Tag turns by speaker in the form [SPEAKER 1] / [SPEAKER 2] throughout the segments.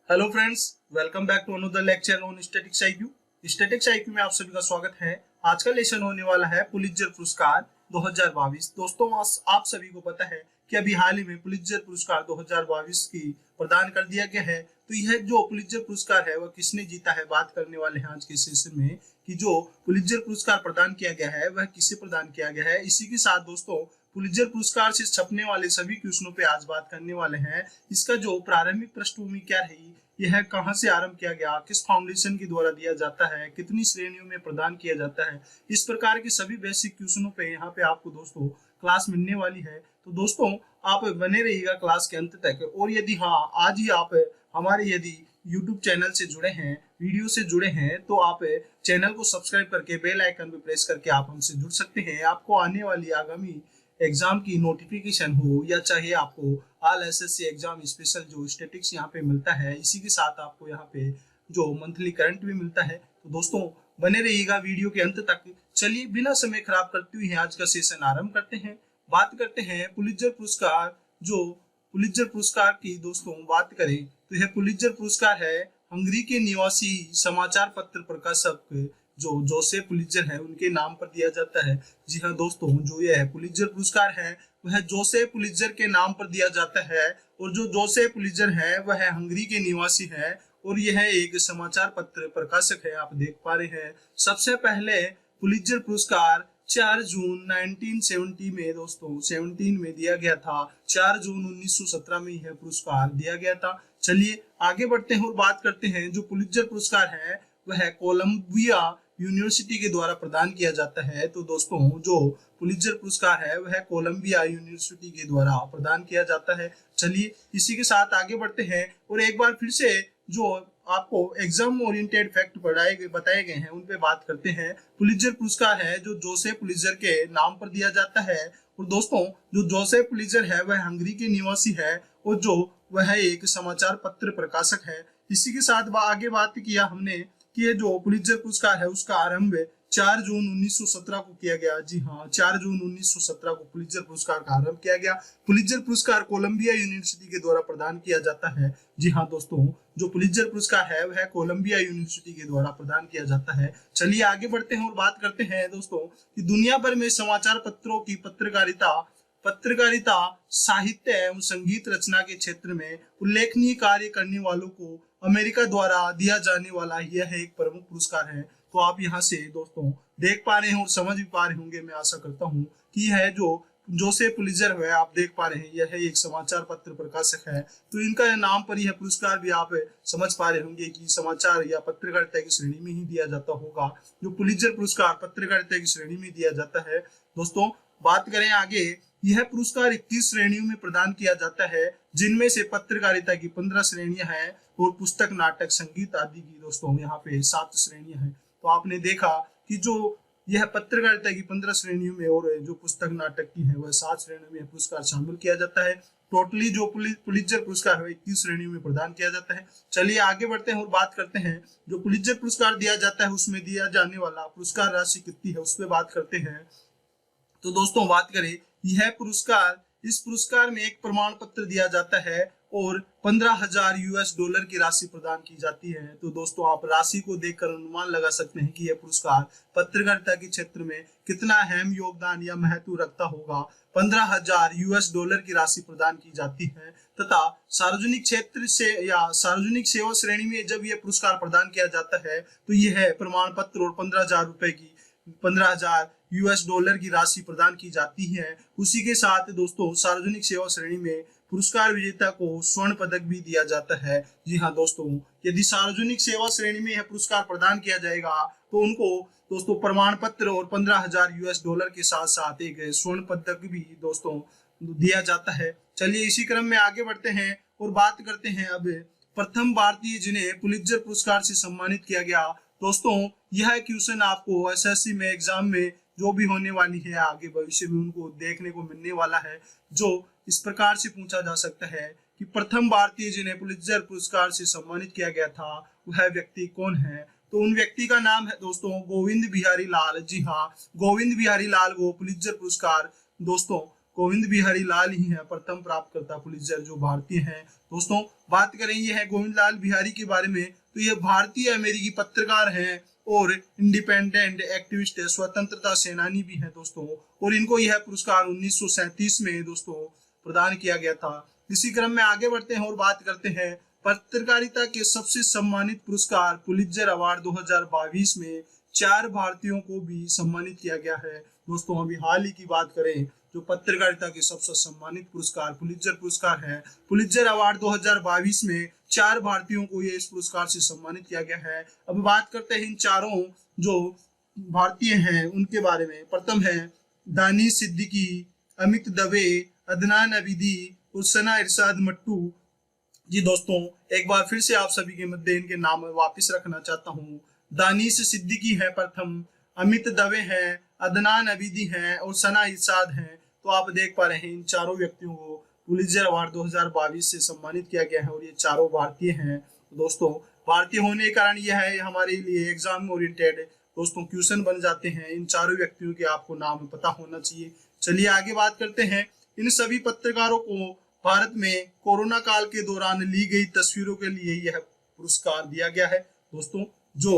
[SPEAKER 1] Hello friends, welcome back to another lecture on statics IQ. Statics IQ में आप सभी का स्वागत है। आज का लेसन होने वाला है पुलित्जर पुरस्कार 2022। दोस्तों, आप सभी को पता है कि अभी हाल ही में पुलित्जर पुरस्कार 2022 की प्रदान कर दिया गया है। तो यह जो पुलित्जर पुरस्कार है वह किसने जीता है, बात करने वाले हैं आज के सेशन में कि जो पुलित्जर पुरस्कार प्रदान किया गया है वह किसे प्रदान किया गया है। इसी के साथ दोस्तों, पुलित्जर पुरस्कार से छपने वाले सभी क्वेश्चनों पे आज बात करने वाले हैं। इसका जो प्रारंभिक पृष्ठभूमि क्या रही, यह कहां से आरंभ किया गया, किस फाउंडेशन के द्वारा दिया जाता है, कितनी श्रेणियों में प्रदान किया जाता है, इस प्रकार के सभी बेसिक क्वेश्चनों पे यहाँ पे आपको दोस्तों क्लास मिलने वाली है। तो दोस्तों, आप बने रहिएगा क्लास के अंत तक। और यदि आज ही आप हमारे यदि YouTube चैनल से जुड़े हैं, वीडियो से जुड़े हैं, तो आप चैनल को सब्सक्राइब करके बेल आइकन पे प्रेस करके आप हमसे जुड़ सकते हैं। आपको आने वाली आगामी एग्जाम की नोटिफिकेशन हो या चाहे आपको ऑल एसएससी एग्जाम स्पेशल जो स्टैटिक्स यहाँ पे मिलता है, इसी के साथ आपको यहाँ पे जो मंथली करंट भी मिलता है। तो दोस्तों, बने रहिएगा वीडियो के अंत तक। चलिए बिना समय खराब करते हुए आज का सेशन आरंभ करते हैं। बात करते हैं पुलित्जर पुरस्कार। जो पुलित्जर पुरस्कार की दोस्तों बात करें तो यह पुलित्जर पुरस्कार है हंगरी के निवासी समाचार पत्र प्रकाशक जो जोसेफ पुलित्जर है उनके नाम पर दिया जाता है। जी हाँ दोस्तों, जो यह पुलित्जर पुरस्कार है वह जोसेफ पुलित्जर के नाम पर दिया जाता है। और जो जोसेफ पुलित्जर है वह हंगरी के निवासी है और यह एक समाचार पत्र प्रकाशक है। आप देख पा रहे हैं, सबसे पहले पुलित्जर पुरस्कार 4 जून 1970 में दोस्तों 17 में दिया गया था। 4 जून 1917 में यह पुरस्कार दिया गया था। चलिए आगे बढ़ते हैं और बात करते हैं। जो पुलित्जर पुरस्कार है वह कोलंबिया यूनिवर्सिटी के द्वारा प्रदान किया जाता है। तो दोस्तों, जो पुलित्जर पुरस्कार है वह कोलंबिया यूनिवर्सिटी के द्वारा प्रदान किया जाता है। चलिए इसी के साथ आगे बढ़ते हैं और एक बार फिर से जो आपको एग्जाम ओरिएंटेड फैक्ट बताए गए हैं उन पे बात करते हैं। पुलित्जर पुरस्कार है जो जोसेफ पुलित्जर के नाम पर दिया जाता है। और दोस्तों, जो जोसेफ पुलित्जर है वह हंगरी के निवासी है और जो वह एक समाचार पत्र प्रकाशक है। इसी के साथ आगे बात किया हमने कि ये जो पुलित्जर पुरस्कार है उसका आरंभ 4 जून 1917 को किया गया। जी हाँ, 4 जून 1917 को पुलित्जर पुरस्कार का आरंभ किया गया। पुलित्जर पुरस्कार कोलंबिया यूनिवर्सिटी के द्वारा प्रदान किया जाता है। जी हाँ दोस्तों, जो पुलित्जर पुरस्कार है वह कोलंबिया यूनिवर्सिटी के द्वारा प्रदान किया जाता है। चलिए आगे बढ़ते हैं और बात करते हैं दोस्तों कि दुनिया भर में समाचार पत्रों की पत्रकारिता साहित्य एवं संगीत रचना के क्षेत्र में उल्लेखनीय कार्य करने वालों को अमेरिका द्वारा दिया जाने वाला यह एक प्रमुख पुरस्कार है। तो आप यहाँ से दोस्तों देख पा रहे हैं और समझ भी पा रहे होंगे, मैं आशा करता हूँ कि यह जो जोसेफ पुलित्जर है आप देख पा रहे हैं, यह एक समाचार पत्र प्रकाशक है। तो इनका नाम पर यह पुरस्कार भी आप समझ पा रहे होंगे कि समाचार या पत्रकारिता की श्रेणी में ही दिया जाता होगा। जो पुलित्जर पुरस्कार पत्रकारिता की श्रेणी में दिया जाता है। दोस्तों, बात करें आगे, यह पुरस्कार 21 श्रेणियों में प्रदान किया जाता है, जिनमें से पत्रकारिता की 15 श्रेणियां हैं और पुस्तक, नाटक, संगीत आदि की दोस्तों यहाँ पे 7 श्रेणियां हैं। तो आपने देखा कि जो यह पत्रकारिता की 15 श्रेणियों में और जो पुस्तक, नाटक की है वह 7 श्रेणियों में पुरस्कार शामिल किया जाता है। टोटली जो पुलित्जर पुरस्कार है 21 श्रेणियों में प्रदान किया जाता है। चलिए आगे बढ़ते हैं और बात करते हैं। जो पुलित्जर पुरस्कार दिया जाता है उसमें दिया जाने वाला पुरस्कार राशि कितनी है उस पर बात करते हैं। तो दोस्तों, बात करें इस पुरस्कार में एक प्रमाण पत्र दिया जाता है और 15,000 यूएस डॉलर की राशि प्रदान की जाती है। तो दोस्तों, आप राशि को देखकर अनुमान लगा सकते हैं कि यह पुरस्कार पत्रकारिता के क्षेत्र में कितना अहम योगदान या महत्व रखता होगा। 15,000 यूएस डॉलर की राशि प्रदान की जाती है तथा सार्वजनिक क्षेत्र से या सार्वजनिक सेवा श्रेणी में जब यह पुरस्कार प्रदान किया जाता है तो यह प्रमाण पत्र और 15,000 यूएस डॉलर की राशि प्रदान की जाती है। उसी के साथ दोस्तों, सार्वजनिक सेवा श्रेणी में पुरस्कार विजेता को स्वर्ण पदक भी दिया जाता है। जी हाँ दोस्तों, यदि सार्वजनिक सेवा श्रेणी में यह पुरस्कार प्रदान किया जाएगा तो उनको दोस्तों प्रमाण पत्र और 15,000 यूएस डॉलर के साथ साथ एक स्वर्ण पदक भी दोस्तों दिया जाता है। चलिए इसी क्रम में आगे बढ़ते हैं और बात करते हैं अब प्रथम भारतीय जिन्हें पुलित्जर पुरस्कार से सम्मानित किया गया। दोस्तों, यह क्वेश्चन आपको एसएससी में एग्जाम में जो भी होने वाली है आगे भविष्य में उनको देखने को मिलने वाला है। जो इस प्रकार से पूछा जा सकता है कि प्रथम भारतीय जिन्हें पुलित्जर पुरस्कार से सम्मानित किया गया था वह व्यक्ति कौन है। तो उन व्यक्ति का नाम है दोस्तों गोविंद बिहारी लाल। जी हाँ, गोविंद बिहारी लाल वो पुलित्जर पुरस्कार दोस्तों गोविंद बिहारी लाल ही है प्रथम प्राप्तकर्ता पुलित्जर जो भारतीय हैं। दोस्तों बात करें ये है गोविंद लाल बिहारी के बारे में, तो ये भारतीय अमेरिकी पत्रकार हैं और इंडिपेंडेंट एक्टिविस्ट है, स्वतंत्रता सेनानी भी है दोस्तों। और इनको यह पुरस्कार 1937 में दोस्तों प्रदान किया गया था। इसी क्रम में आगे बढ़ते हैं और बात करते हैं पत्रकारिता के सबसे सम्मानित पुरस्कार पुलित्जर अवार्ड 2022 में 4 भारतीयों को भी सम्मानित किया गया है। दोस्तों अभी हाल ही की बात करें, जो पत्रकारिता के सबसे सम्मानित पुरस्कार पुलित्जर पुरस्कार है, पुलित्जर अवार्ड 2022 में 4 भारतीयों को ये इस पुरस्कार से सम्मानित किया गया है। अब बात करते हैं इन चारों जो भारतीय हैं उनके बारे में। प्रथम है दानिश सिद्दीकी, अमित दवे, अदनान अबीदी और सना इरशाद मट्टू जी। दोस्तों एक बार फिर से आप सभी के मध्य इनके नाम वापस रखना चाहता हूँ। दानिश सिद्दीकी है प्रथम, अमित दवे हैं, अदनान अबीदी हैं और सना इरशाद हैं। तो आप देख पा रहे हैं इन चारों व्यक्तियों को पुलित्जर अवार्ड 2022 से सम्मानित किया गया है और ये चारों भारतीय हैं। दोस्तों भारतीय होने के कारण यह है हमारे लिए एग्जाम ओरिएंटेड दोस्तों क्वेश्चन बन जाते हैं। इन चारों व्यक्तियों के आपको नाम पता होना चाहिए। चलिए आगे बात करते हैं। इन सभी पत्रकारों को भारत में कोरोना काल के दौरान ली गई तस्वीरों के लिए यह पुरस्कार दिया गया है। दोस्तों जो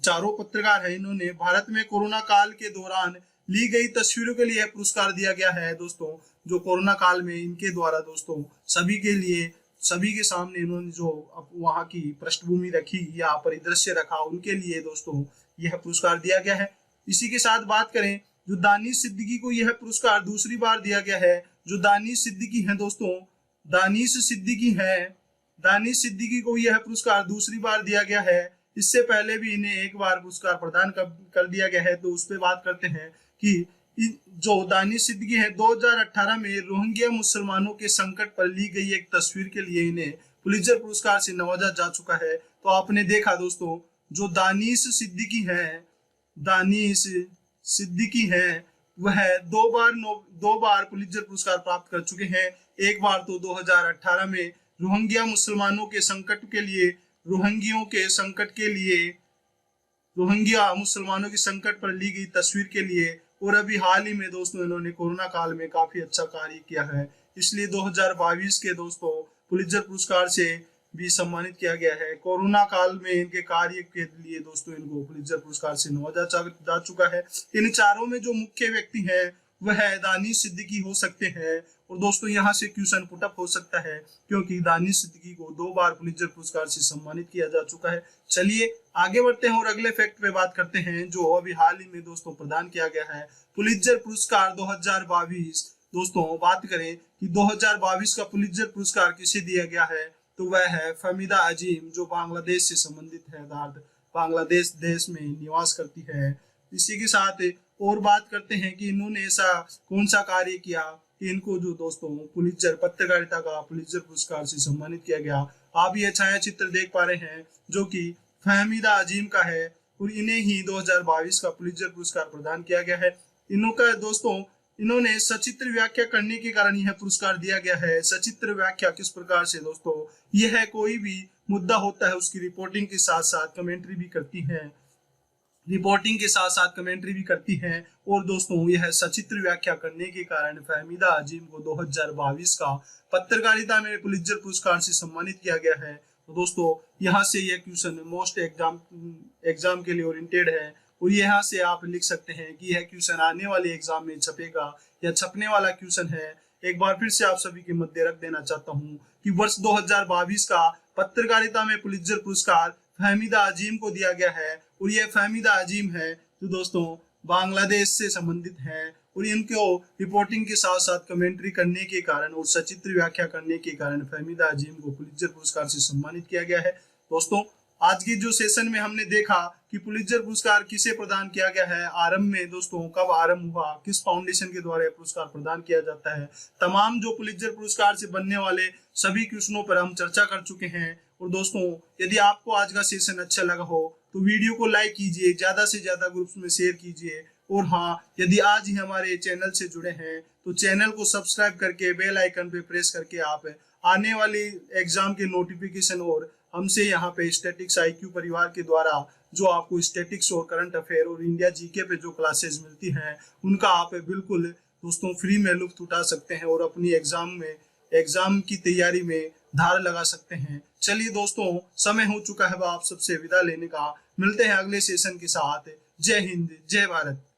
[SPEAKER 1] चारों पत्रकार हैं इन्होंने भारत में कोरोना काल के दौरान ली गई तस्वीरों के लिए पुरस्कार दिया गया है। दोस्तों जो कोरोना काल में इनके द्वारा दोस्तों सभी के लिए सभी के सामने इन्होंने जो वहाँ की पृष्ठभूमि रखी या परिदृश्य रखा उनके लिए दोस्तों यह पुरस्कार दिया गया है। इसी के साथ बात करें जो दानिश सिद्दीकी को यह पुरस्कार दूसरी बार दिया गया है। जो दानिश सिद्दीकी है दोस्तों, दानिश सिद्दीकी को यह पुरस्कार दूसरी बार दिया गया है। इससे पहले भी इन्हें एक बार पुरस्कार प्रदान कर दिया गया है। तो उस पर बात करते हैं कि जो दानिश सिद्दीकी है 2018 में रोहिंग्या मुसलमानों के संकट पर ली गई एक तस्वीर के लिए इन्हें पुलित्जर पुरस्कार से नवाजा जा चुका है। तो आपने देखा दोस्तों जो दानिश सिद्दीकी है वह दो बार पुलित्जर पुरस्कार प्राप्त कर चुके हैं। एक बार तो 2018 में रोहिंग्या मुसलमानों के संकट के लिए रोहिंग्या मुसलमानों के संकट पर ली गई तस्वीर के लिए, और अभी हाल ही में दोस्तों इन्होंने कोरोना काल में काफी अच्छा कार्य किया है। इसलिए 2022 के दोस्तों पुलित्जर पुरस्कार से भी सम्मानित किया गया है। कोरोना काल में इनके कार्य के लिए दोस्तों इनको पुलित्जर पुरस्कार से नवाजा जा चुका है। इन चारों में जो मुख्य व्यक्ति है वह दानिश सिद्दीकी हो सकते हैं। और दोस्तों यहाँ से क्वेश्चन पुटअप हो सकता है क्योंकि दानिश सिद्दीकी को 2 बार पुलित्जर पुरस्कार से सम्मानित किया जा चुका है। चलिए आगे बढ़ते हैं और अगले फैक्ट पे बात करते हैं जो अभी हाल ही में दोस्तों प्रदान किया गया है पुलित्जर पुरस्कार 2022। दोस्तों बात करें कि 2022 का पुलित्जर पुरस्कार किसे दिया गया है, तो वह है फहमीदा अजीम जो बांग्लादेश से संबंधित है, बांग्लादेश देश में निवास करती है। इसी के साथ और बात करते हैं कि इन्होंने ऐसा कौन सा कार्य किया कि इनको जो दोस्तों पुलित्जर पत्रकारिता का पुलित्जर पुरस्कार से सम्मानित किया गया। आप ये छाया चित्र देख पा रहे हैं जो कि फहमीदा अजीम का है और इन्हें ही 2022 का पुलित्जर पुरस्कार प्रदान किया गया है। इन्होंने सचित्र व्याख्या करने के कारण यह पुरस्कार दिया गया है। सचित्र व्याख्या किस प्रकार से दोस्तों, यह है कोई भी मुद्दा होता है उसकी रिपोर्टिंग के साथ साथ कमेंट्री भी करती हैं। और दोस्तों यह सचित्र व्याख्या करने के कारण फहमीदा अजीम को 2022 का पत्रकारिता में पुलित्जर पुरस्कार से सम्मानित किया गया है। तो दोस्तों यहाँ से यह क्वेश्चन मोस्ट एग्जाम के लिए ओरिएंटेड है और यहाँ से आप लिख सकते हैं कि यह क्वेश्चन आने वाले एग्जाम में छपेगा या छपने वाला क्वेश्चन है। एक बार फिर से आप सभी के मध्य रख देना चाहता हूँ कि वर्ष 2022 का पत्रकारिता में पुलित्जर पुरस्कार फहमीदा अजीम को दिया गया है और यह फहमीदा अजीम है जो दोस्तों बांग्लादेश से संबंधित है और इनको रिपोर्टिंग के साथ साथ कमेंट्री करने के कारण और सचित्र व्याख्या करने के कारण फहमीदा अजीम को पुलित्जर पुरस्कार से सम्मानित किया गया है। दोस्तों आज के जो सेशन में हमने देखा कि पुलित्जर पुरस्कार किसे प्रदान किया गया है, आरंभ में दोस्तों कब आरंभ हुआ, किस फाउंडेशन के द्वारा पुरस्कार प्रदान किया जाता है, तमाम जो पुलित्जर पुरस्कार से बनने वाले सभी क्वेश्चनों पर हम चर्चा कर चुके हैं। और दोस्तों यदि आपको आज का सेशन अच्छा लगा हो तो वीडियो को लाइक कीजिए, ज्यादा से ज्यादा ग्रुप्स में शेयर कीजिए और हाँ, यदि आज ही हमारे चैनल से जुड़े हैं तो चैनल को सब्सक्राइब करके बेल आइकन पे प्रेस करके आप आने वाली एग्जाम के नोटिफिकेशन और हमसे यहाँ पे स्टैटिक्स IQ परिवार के द्वारा जो आपको स्टैटिक्स और करंट अफेयर और इंडिया जीके पे जो क्लासेस मिलती हैं उनका आप बिल्कुल दोस्तों फ्री में लुत्फ उठा सकते हैं और अपनी एग्जाम की तैयारी में धार लगा सकते हैं। चलिए दोस्तों, समय हो चुका है अब आप सबसे विदा लेने का। मिलते हैं अगले सेशन के साथ। जय हिंद, जय भारत।